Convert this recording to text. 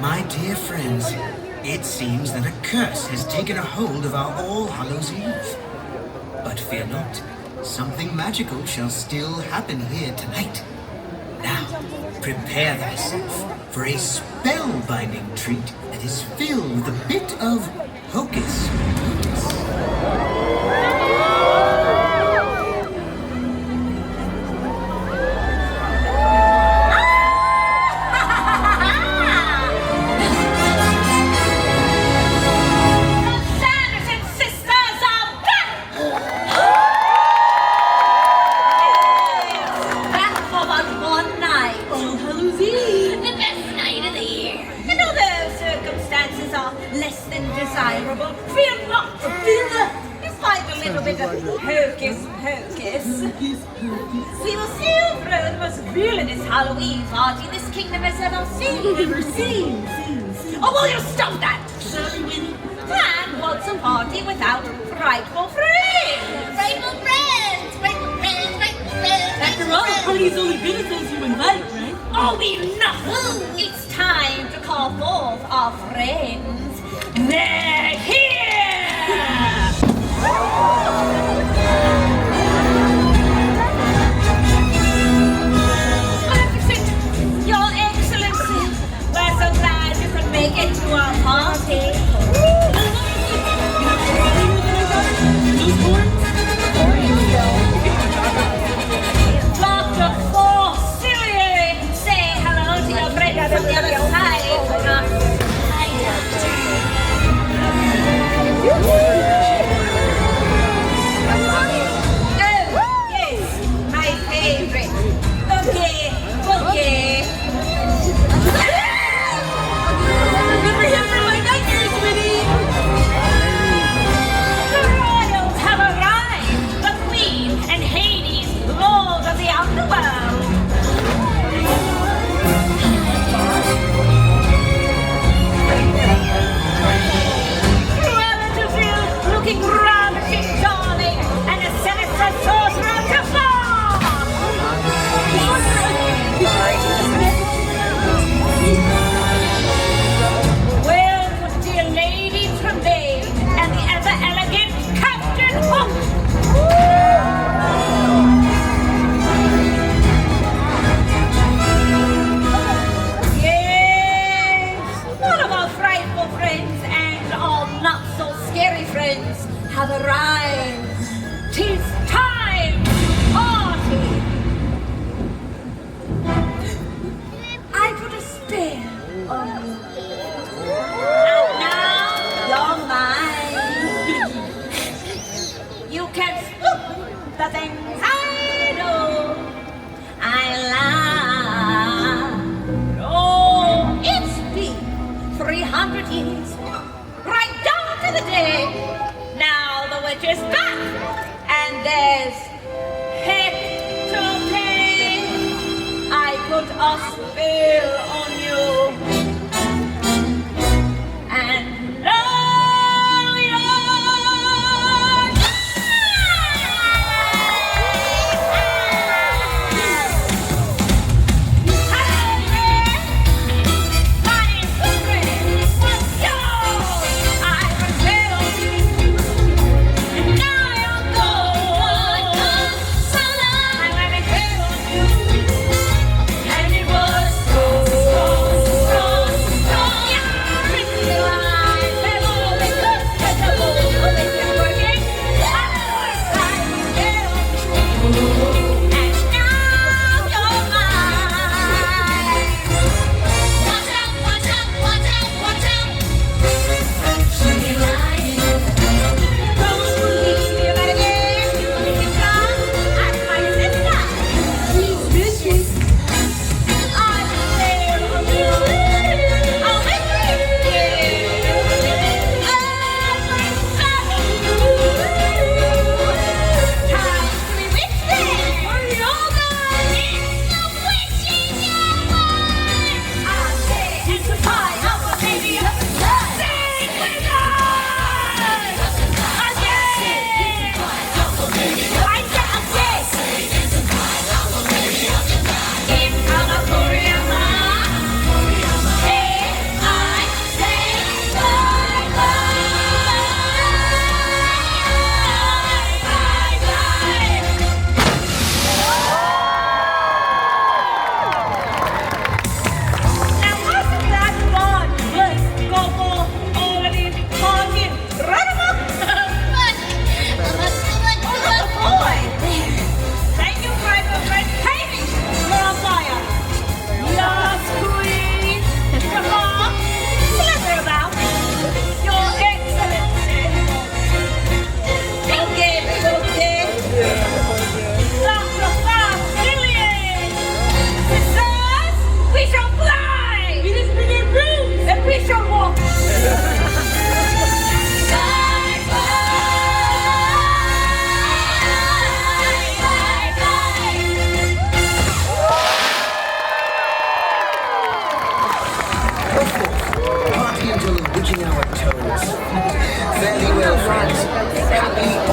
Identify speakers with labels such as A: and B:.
A: My dear friends, it seems that a curse has taken a hold of our All Hallows Eve. But fear not, something magical shall still happen here tonight. Now, prepare thyself for a spellbinding treat that is filled with a bit of Hocus Pocus.
B: Desirable. Fear not, fear. It's like a little bit of hocus pocus. We will see you through the most villainous Halloween party this kingdom has ever seen. Oh, will you stop that?
C: Sorry, Winnie.
B: And what's a party without frightful friends?
C: Frightful friends! Frightful friends! Frightful friends!
D: After all, the party's only good as those you invite, right?
B: Oh, enough! It's time to call forth our friends. They're here! Magnificent! Your Excellency! We're so glad you could make it to our party. Dr. Forcier, say hello to your friend from the other side. Oh, yes, my favorite. Okay.
D: Remember him from my nightmares, Winnie!
B: The royals have arrived. The Queen and Hades, lords of the underworld. Looking ravishing, darling, and a sinister sorcerer to fall! Welcome, dear Lady Tremaine, and the ever-elegant Captain Hook! Yes, one of our frightful friends and our not-so-scary friends have arrived. 'Tis time to party. I put a spell on you. And now you're mine. You can spook the things I do. I love. Oh, it's been 300 years, right down to the day. Now the witch is back, and there's heck to pay. I put a spell on you, and now you're so
A: managing our toads. Very well, friends. Happy